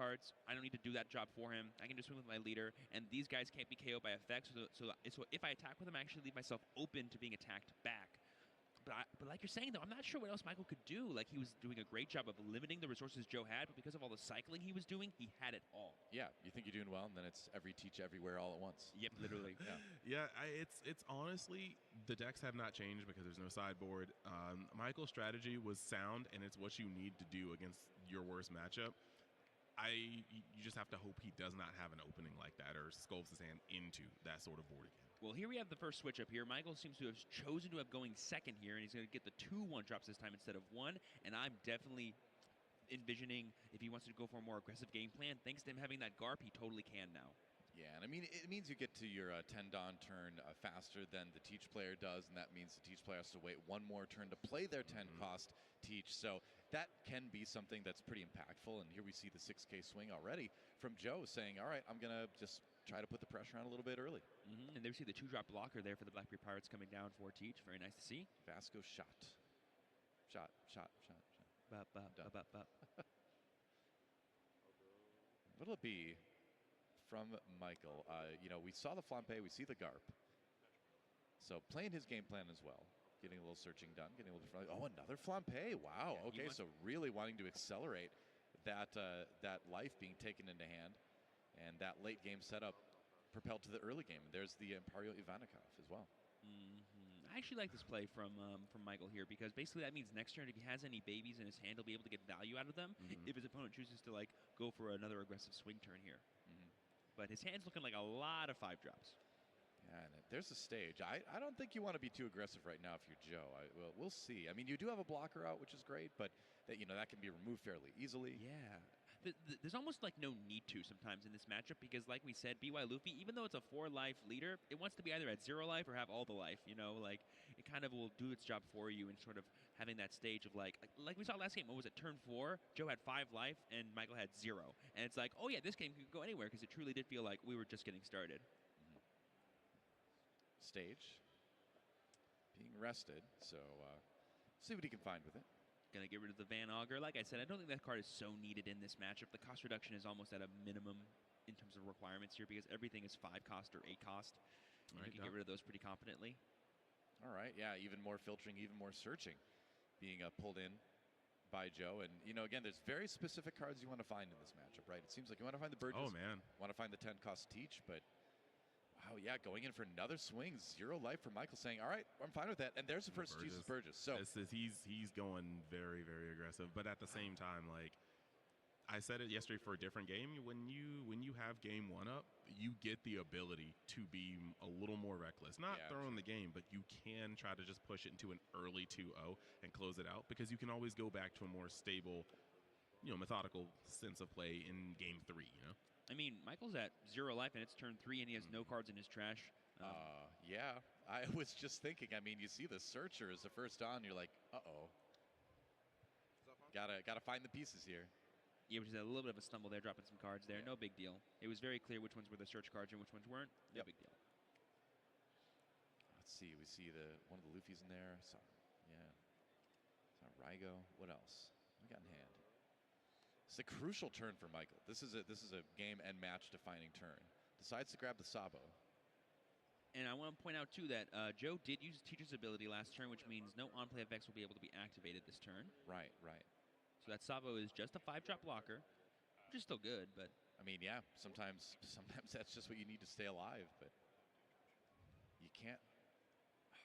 cards. I don't need to do that job for him. I can just swing with my leader, and these guys can't be KO'd by effects. So if I attack with them, I actually leave myself open to being attacked back. But like you're saying, though, I'm not sure what else Michael could do. Like, he was doing a great job of limiting the resources Joe had, but because of all the cycling he was doing, he had it all. Yeah, you think you're doing well, and then it's every teach everywhere all at once. Yep, literally. Yeah, it's honestly, the decks have not changed because there's no sideboard. Michael's strategy was sound, and it's what you need to do against your worst matchup. You just have to hope he does not have an opening like that or sculpts his hand into that sort of board again. Well, here we have the first switch up here. Michael seems to have chosen to have going second here, and he's going to get the 2 1-drops this time instead of 1. And I'm definitely envisioning if he wants to go for a more aggressive game plan, thanks to him having that Garp, he totally can now. Yeah, and I mean, it means you get to your 10 Dawn turn faster than the Teach player does, and that means the Teach player has to wait one more turn to play their 10 cost Teach. So that can be something that's pretty impactful, and here we see the 6K swing already from Joe saying, all right, I'm going to just try to put the pressure on a little bit early. And there we see the 2-drop blocker there for the Blackbeard Pirates coming down for Teach. Very nice to see. Vasco shot. Shot. Bop, bop, bop, bop, bop. What'll it be from Michael? We saw the Flampe, we see the Garp. So playing his game plan as well. Getting a little searching done, getting a little different. Oh, another Flampe. Wow. Yeah, okay, so really wanting to accelerate that life being taken into hand. And that late game setup propelled to the early game. There's the Imperio Ivanikov as well. I actually like this play from Michael here because basically that means next turn if he has any babies in his hand, he'll be able to get value out of them if his opponent chooses to go for another aggressive swing turn here. But his hand's looking like a lot of 5-drops. Yeah, and there's a stage. I don't think you want to be too aggressive right now if you're Joe. We'll see. I mean, you do have a blocker out, which is great, but that can be removed fairly easily. Yeah. There's almost no need to sometimes in this matchup because, like we said, BY Luffy, even though it's a 4-life leader, it wants to be either at 0 life or have all the life. It kind of will do its job for you in sort of having that stage of like we saw last game. What was it? Turn 4, Joe had 5 life and Michael had 0. And it's like, oh yeah, this game could go anywhere because it truly did feel like we were just getting started. Stage being rested, so see what he can find with it. Gonna get rid of the Van Augur. Like I said, I don't think that card is so needed in this matchup. The cost reduction is almost at a minimum in terms of requirements here because everything is 5 cost or 8 cost. And you can get rid of those pretty competently. All right, yeah, even more filtering, even more searching being pulled in by Joe. And, again, there's very specific cards you want to find in this matchup, right? It seems like you want to find the Burgess. Oh, man. Want to find the 10 cost Teach, but wow, yeah, going in for another swing, 0 life for Michael saying, all right, I'm fine with that. And there's the first Jesus Burgess. So he's going very, very aggressive. But at the same time, I said it yesterday for a different game, when you have game 1 up, you get the ability to be a little more reckless. Not throwing the game, but you can try to just push it into an early 2-0 and close it out because you can always go back to a more stable, methodical sense of play in game 3, I mean, Michael's at 0 life, and it's turn 3, and he has no cards in his trash. Yeah, I was just thinking. I mean, you see the Searcher as the first on, you're like, uh-oh. Gotta find the pieces here. Yeah, which is a little bit of a stumble there, dropping some cards there. Yeah. No big deal. It was very clear which ones were the search cards and which ones weren't. No big deal. Let's see. We see one of the Luffy's in there. So Raigo. What else? We got in hand. It's a crucial turn for Michael. This is a game and match defining turn. Decides to grab the Sabo. And I want to point out too that Joe did use Teacher's ability last turn, which means no on-play effects will be able to be activated this turn. Right. So that Sabo is just a 5-drop blocker, which is still good, but I mean, yeah, sometimes that's just what you need to stay alive, but you can't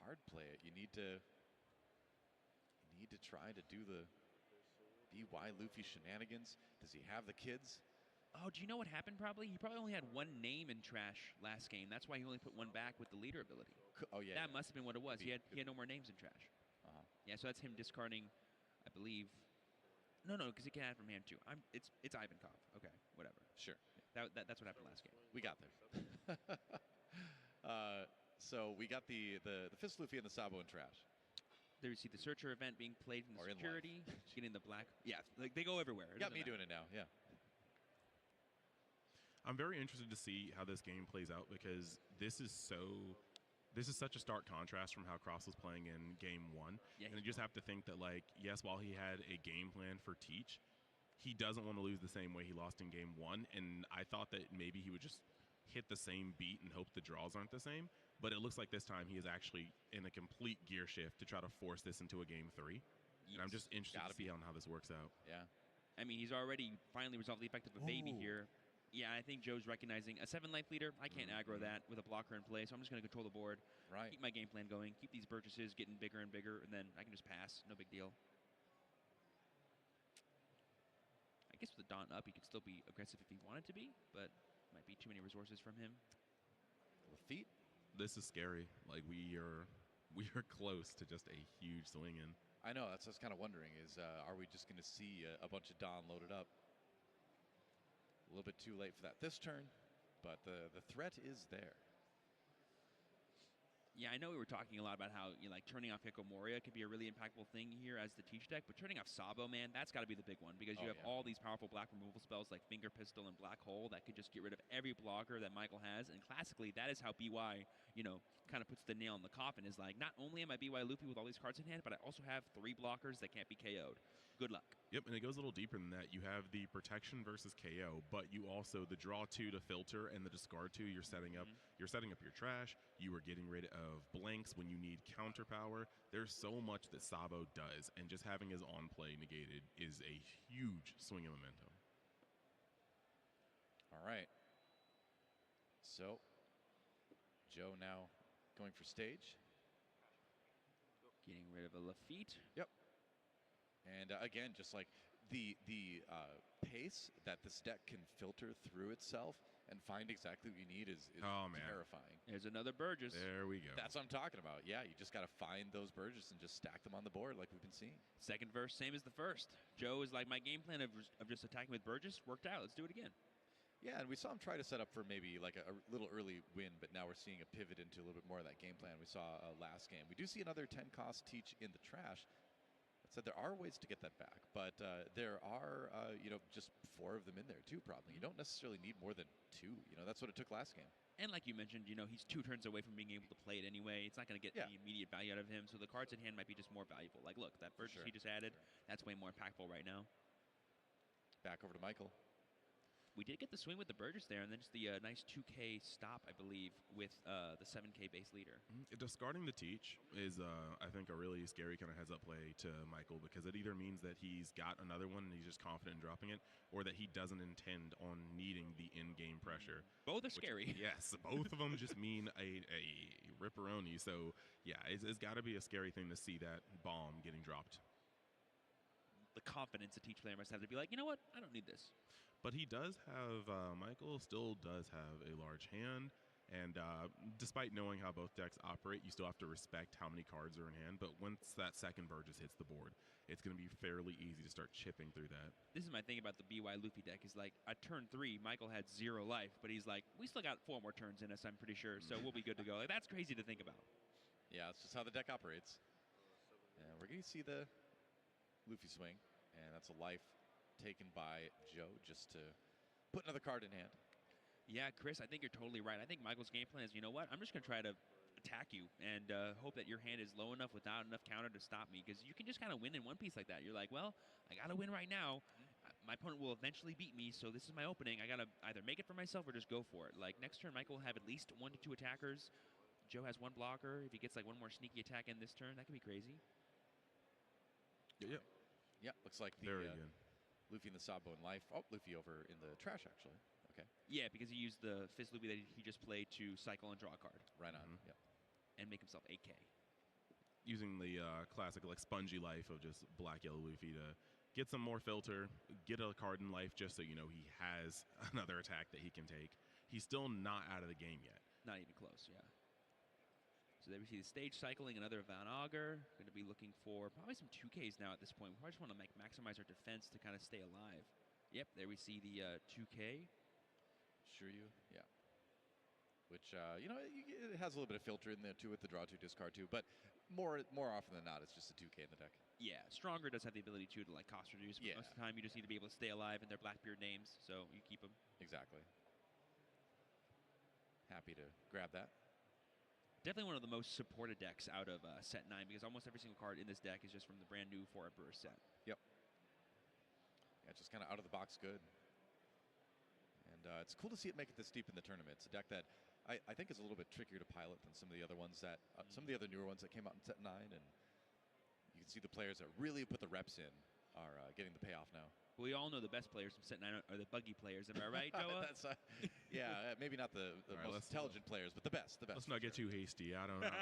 hard play it. You need to try to do the BY Luffy shenanigans. Does he have the kids? Oh, do you know what happened probably? He probably only had 1 name in trash last game. That's why he only put 1 back with the leader ability. Oh, yeah. That must have been what it was. He had no more names in trash. Yeah, so that's him discarding, I believe. No, because he can add from hand too. It's Ivankov. Okay, whatever. Sure. That's what happened last game. We got there. So we got the Fist Luffy and the Sabo in trash. There you see the Searcher event being played in the security, getting the black. Yeah, they go everywhere. Got me doing it now, yeah. I'm very interested to see how this game plays out because this is such a stark contrast from how Cross was playing in game 1. Yeah, and you just have to think that, yes, while he had a game plan for Teach, he doesn't want to lose the same way he lost in game 1, and I thought that maybe he would just hit the same beat and hope the draws aren't the same, but it looks like this time he is actually in a complete gear shift to try to force this into a game 3. And I'm just interested to see how this works out. Yeah. I mean, he's already finally resolved the effect of a baby here. Yeah, I think Joe's recognizing a 7-life leader. I can't aggro that with a blocker in play, so I'm just going to control the board, keep my game plan going, keep these Burgesses getting bigger and bigger, and then I can just pass. No big deal. I guess with the Daunt up, he could still be aggressive if he wanted to be, but might be too many resources from him. Lafitte? This is scary. Like, we are close to just a huge swing in. I know, that's what I was kind of wondering, is are we just going to see a bunch of Dawn loaded up? A little bit too late for that this turn, but the threat is there. Yeah, I know we were talking a lot about how turning off Gecko Moria could be a really impactful thing here as the Teach deck, but turning off Sabo, man, that's got to be the big one because you have all these powerful black removal spells like Finger Pistol and Black Hole that could just get rid of every blocker that Michael has, and classically, that is how BY, kind of puts the nail in the coffin, is like, not only am I BY Luffy with all these cards in hand, but I also have 3 blockers that can't be KO'd. Good luck. Yep, and it goes a little deeper than that. You have the protection versus KO, but you also the draw 2 to filter and the discard 2. You're setting up. You're setting up your trash. You are getting rid of blanks when you need counter power. There's so much that Sabo does, and just having his on play negated is a huge swing of momentum. All right. So Joe now going for stage. Getting rid of a Lafitte. Yep. And again, just like the pace that this deck can filter through itself and find exactly what you need is terrifying. There's another Burgess. There we go. That's what I'm talking about. Yeah, you just got to find those Burgess and just stack them on the board like we've been seeing. Second verse, same as the first. Joe is like, my game plan of just attacking with Burgess worked out. Let's do it again. Yeah, and we saw him try to set up for maybe like a little early win, but now we're seeing a pivot into a little bit more of that game plan we saw last game. We do see another 10-cost Teach in the trash. That said, there are ways to get that back, but there are, just 4 of them in there too, probably. You don't necessarily need more than 2. That's what it took last game. And like you mentioned, he's 2 turns away from being able to play it anyway. It's not going to get any immediate value out of him, so the cards in hand might be just more valuable. Like, look, that Burgess he just added, that's way more impactful right now. Back over to Michael. We did get the swing with the Burgess there, and then just the nice 2K stop, I believe, with the 7K base leader. Discarding the Teach is, I think, a really scary kind of heads-up play to Michael, because it either means that he's got another one and he's just confident in dropping it, or that he doesn't intend on needing the in-game pressure. Both are scary. Yes, both of them just mean a ripperoni. So, yeah, it's got to be a scary thing to see that bomb getting dropped. The confidence a Teach player must have to be like, you know what, I don't need this. But he does have, Michael still does have a large hand, and despite knowing how both decks operate, you still have to respect how many cards are in hand, but once that second Burgess hits the board, it's going to be fairly easy to start chipping through that. This is my thing about the BY Luffy deck, is like, at turn 3, Michael had 0 life, but he's like, we still got 4 more turns in us, I'm pretty sure, so we'll be good to go. Like, that's crazy to think about. Yeah, that's just how the deck operates. And we're going to see the Luffy swing, and that's a life taken by Joe just to put another card in hand. Yeah, Chris, I think you're totally right. I think Michael's game plan is, you know what, I'm just going to try to attack you and hope that your hand is low enough without enough counter to stop me, because you can just kind of win in one piece like that. You're like, well, I got to win right now. My opponent will eventually beat me, so this is my opening. I got to either make it for myself or just go for it. Like, next turn, Michael will have at least 1 to 2 attackers. Joe has 1 blocker. If he gets like 1 more sneaky attack in this turn, that could be crazy. Yep. Yeah, looks like the... Very good. Luffy in the Sabo in life. Oh, Luffy over in the trash, actually. Okay. Yeah, because he used the Fizz Luffy that he just played to cycle and draw a card. Right on. Yep. And make himself 8K. Using the classic, like, spongy life of just black yellow Luffy to get some more filter, get a card in life just so, he has another attack that he can take. He's still not out of the game yet. Not even close, yeah. So there we see the stage cycling, another Van Augur. Going to be looking for probably some 2Ks now at this point. We probably just want to maximize our defense to kind of stay alive. Yep, there we see the 2K. Shiryu, yeah. Which, it has a little bit of filter in there, too, with the draw 2, discard 2. But more often than not, it's just a 2K in the deck. Yeah, Stronger does have the ability, too, to, like, cost reduce. But most of the time, you just need to be able to stay alive in their Blackbeard names, so you keep them. Exactly. Happy to grab that. Definitely one of the most supported decks out of set 9, because almost every single card in this deck is just from the brand new For Emperor set. Yep. Yeah, just kind of out of the box good. And it's cool to see it make it this deep in the tournament. It's a deck that I think is a little bit trickier to pilot than some of the other ones that, some of the other newer ones that came out in Set 9. And you can see the players that really put the reps in are getting the payoff now. We all know the best players from Set 9 are the buggy players. Am I right, Noah? That's, yeah, maybe not the right, most intelligent players, but the best. Let's not get too hasty. I don't know.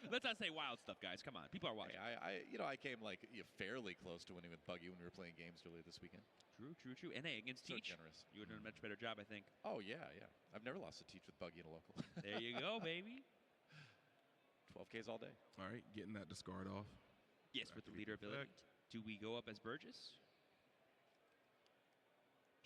Let's not say wild stuff, guys. Come on, people are watching. Hey, I came like fairly close to winning with Buggy when we were playing games earlier this weekend. True. And hey, against So Teach, generous. you would have done a much better job, I think. Oh yeah. I've never lost a Teach with Buggy in a local. There you go, baby. 12Ks all day. All right, getting that discard off. Yes, with the leader ability. Do we go up as Burgess?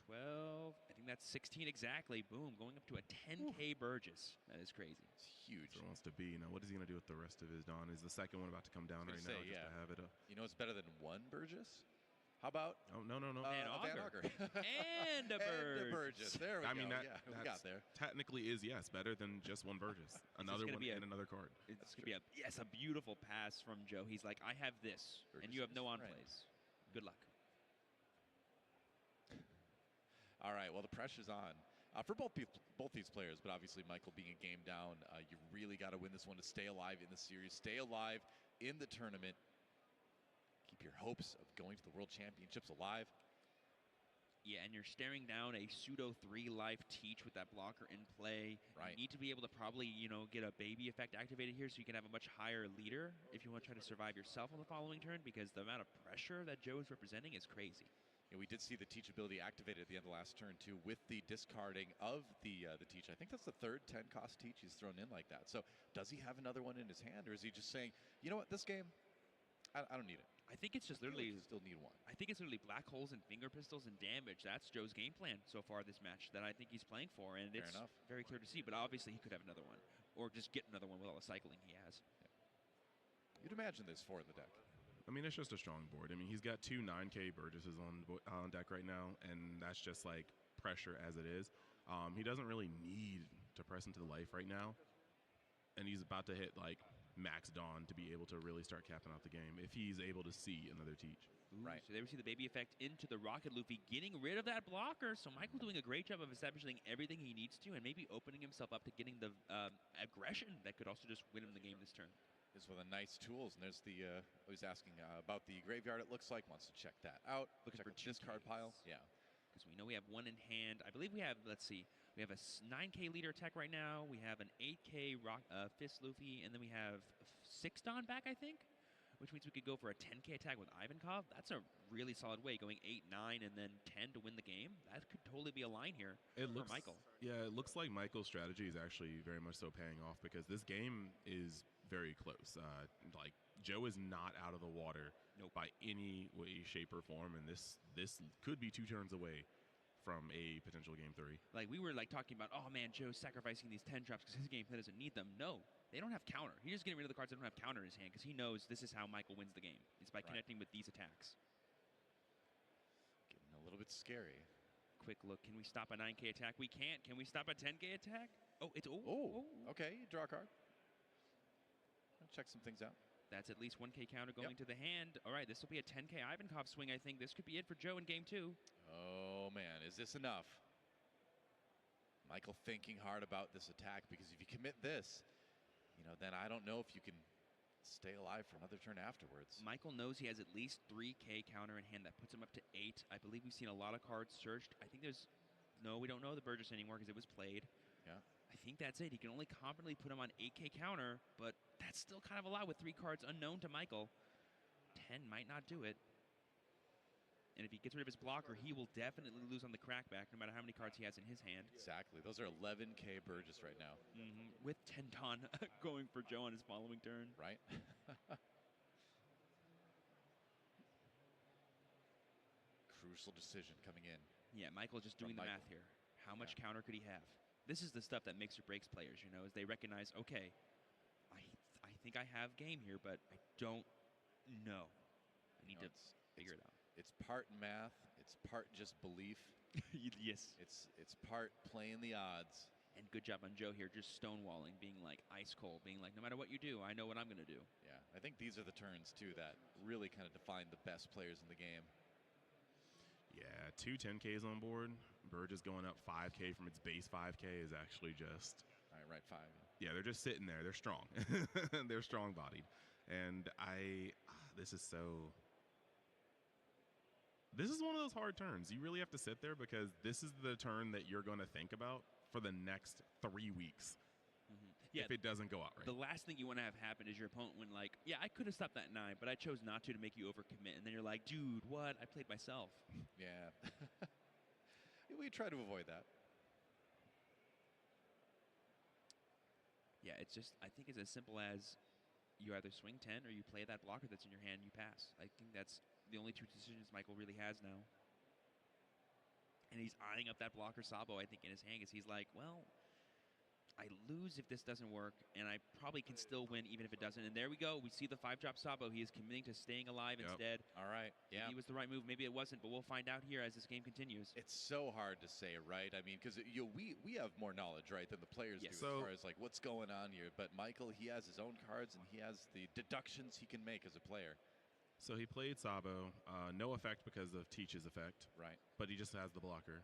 12. I think that's 16 exactly. Boom, going up to a 10K Burgess. That is crazy. It's huge. So wants to be. Now, what is he going to do with the rest of his Dawn? Is the second one about to come down right now just to have it up? You know what's better than one Burgess? How about? Oh, no. Van a Van Auger. Auger. And a Burgess. There we go. I mean, yeah, we got there. Technically is, yes, better than just one Burgess. Another one and another card. It's going to be a beautiful pass from Joe. He's like, I have this, Burgess and you have no is on-plays. Good luck. All right, well, the pressure's on for both these players, but obviously Michael being a game down, you really got to win this one to stay alive in the series, stay alive in the tournament, keep your hopes of going to the World Championships alive. Yeah, and you're staring down a pseudo 3-life Teach with that blocker in play. Right. You need to be able to probably, get a baby effect activated here so you can have a much higher leader if you want to try to survive yourself on the following turn, because the amount of pressure that Joe is representing is crazy. Yeah, we did see the Teach ability activated at the end of last turn, too, with the discarding of the Teach. I think that's the third 10-cost Teach he's thrown in like that. So does he have another one in his hand, or is he just saying, you know what, this game, I don't need it? I think it's just literally... Still need one. I think it's literally black holes and finger pistols and damage. That's Joe's game plan so far this match that I think he's playing for, and Fair it's enough. very clear to see. But obviously he could have another one, or just get another one with all the cycling he has. Yeah. You'd imagine there's 4 in the deck. I mean, it's just a strong board. I mean, he's got 2 9K Burgesses on deck right now, and that's just like pressure as it is. He doesn't really need to press into the life right now, and he's about to hit like max Dawn to be able to really start capping out the game if he's able to see another Teach. Ooh, right. So there we see the baby effect into the Rocket Luffy, getting rid of that blocker. So Michael doing a great job of establishing everything he needs to, and maybe opening himself up to getting the aggression that could also just win him the game this turn. Is with a nice tools, and there's the. I was asking about the graveyard. It looks like wants to check that out. Looking check for the discard pile. Yeah. Because we know we have one in hand. I believe we have. Let's see. We have a 9K leader attack right now. We have an 8K Fist Luffy, and then we have 6 Dawn back, I think, which means we could go for a 10K attack with Ivankov. That's a really solid way, going 8, 9, and then 10 to win the game. That could totally be a line here for Michael. Yeah, it looks like Michael's strategy is actually very much so paying off, because this game is very close. Like, Joe is not out of the water by any way, shape, or form, and this could be 2 turns away from a potential game 3. Like, we were like talking about, oh man, Joe's sacrificing these 10 drops because his game plan doesn't need them. No, they don't have counter. He's just getting rid of the cards that don't have counter in his hand because he knows this is how Michael wins the game. It's by connecting with these attacks. Getting a little bit scary. Quick look. Can we stop a 9K attack? We can't. Can we stop a 10K attack? Oh, it's Okay, draw a card. I'll check some things out. That's at least 1K counter going to the hand. All right, this will be a 10K Ivankov swing, I think. This could be it for Joe in game 2. Oh, man, is this enough? Michael thinking hard about this attack, because if you commit this, then I don't know if you can stay alive for another turn afterwards. Michael knows he has at least 3K counter in hand. That puts him up to 8. I believe we've seen a lot of cards searched. I think there's... No, we don't know the Burgess anymore because it was played. Yeah. I think that's it. He can only confidently put him on 8K counter, but that's still kind of a lot with 3 cards unknown to Michael. 10 might not do it. And if he gets rid of his blocker, he will definitely lose on the crackback, no matter how many cards he has in his hand. Exactly. Those are 11K Burgess right now. With 10 Dawn going for Joe on his following turn. Right. Crucial decision coming in. Yeah, Michael just doing the math here. How much counter could he have? This is the stuff that makes or breaks players, as they recognize, okay, I think I have game here, but I don't know. I need to figure it out. It's part math. It's part just belief. Yes. It's part playing the odds. And good job on Joe here, just stonewalling, being like ice cold, being like, no matter what you do, I know what I'm going to do. Yeah, I think these are the turns, too, that really kind of define the best players in the game. Yeah, 2 10Ks on board. Bird just going up 5K from its base 5K is actually just... All right, right 5. Yeah, they're just sitting there. They're strong. They're strong-bodied. And this is so... This is one of those hard turns. You really have to sit there because this is the turn that you're going to think about for the next 3 weeks. Yeah, if it doesn't go out right. The last thing you want to have happen is your opponent win like, yeah, I could have stopped that 9, but I chose not to make you overcommit. And then you're like, dude, what? I played myself. Yeah. We try to avoid that. Yeah, it's just, I think it's as simple as you either swing 10 or you play that blocker that's in your hand and you pass. I think that's the only 2 decisions Michael really has now. And he's eyeing up that blocker Sabo, I think, in his hand because he's like, well, I lose if this doesn't work, and I probably can still win even if it doesn't. And there we go. We see the 5-drop Sabo. He is committing to staying alive instead. All right. Yeah. Maybe it was the right move. Maybe it wasn't, but we'll find out here as this game continues. It's so hard to say, right? I mean, because we have more knowledge, right, than the players do as far as, like, what's going on here. But Michael, he has his own cards, and he has the deductions he can make as a player. So he played Sabo. No effect because of Teach's effect. Right. But he just has the blocker.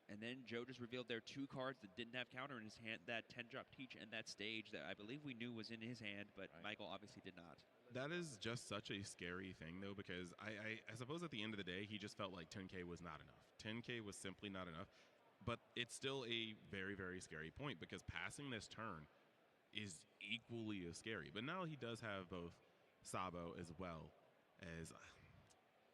And then Joe just revealed there 2 cards that didn't have counter in his hand, that 10-drop Teach and that stage that I believe we knew was in his hand, but Michael obviously did not. That is just such a scary thing, though, because I suppose at the end of the day, he just felt like 10K was not enough. 10K was simply not enough. But it's still a very, very scary point because passing this turn is equally as scary. But now he does have both Sabo as well as...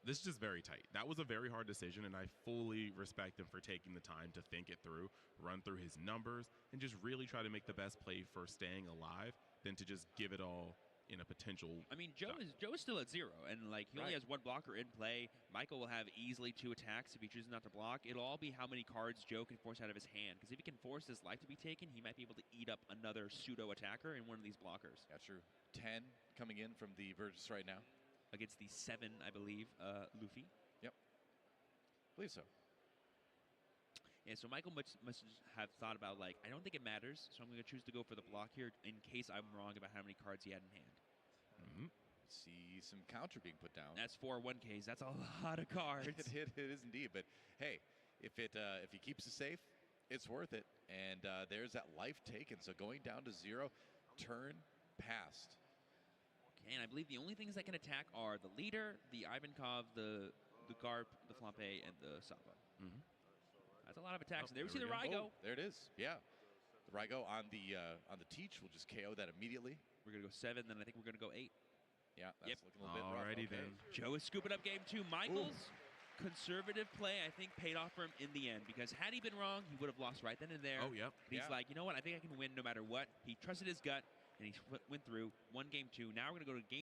This is just very tight. That was a very hard decision, and I fully respect him for taking the time to think it through, run through his numbers, and just really try to make the best play for staying alive than to just give it all in a potential... I mean, Joe is still at 0, and like he only has 1 blocker in play. Michael will have easily 2 attacks if he chooses not to block. It'll all be how many cards Joe can force out of his hand, because if he can force his life to be taken, he might be able to eat up another pseudo-attacker in one of these blockers. Yeah, true. 10 coming in from the Virtus right now. Against the 7, I believe, Luffy. Yep. I believe so. Yeah, so Michael must have thought about, like, I don't think it matters, so I'm going to choose to go for the block here in case I'm wrong about how many cards he had in hand. See some counter being put down. That's 4 1Ks. That's a lot of cards. It is indeed. But, hey, if he keeps it safe, it's worth it. And there's that life taken. So going down to 0, turn passed. And I believe the only things that can attack are the leader, the Ivankov, the Garp, the Flampe, and the Sabo. That's a lot of attacks. There we see the Raigo. There it is. Yeah. The Raigo on the Teach will just KO that immediately. We're going to go 7, then I think we're going to go 8. Yeah, that's looking a little bit rough. Alrighty then. Joe is scooping up game 2. Michael's conservative play, I think, paid off for him in the end, because had he been wrong, he would have lost right then and there. He's like, you know what, I think I can win no matter what. He trusted his gut, and he went through 1 game 2. Now we're going to go to game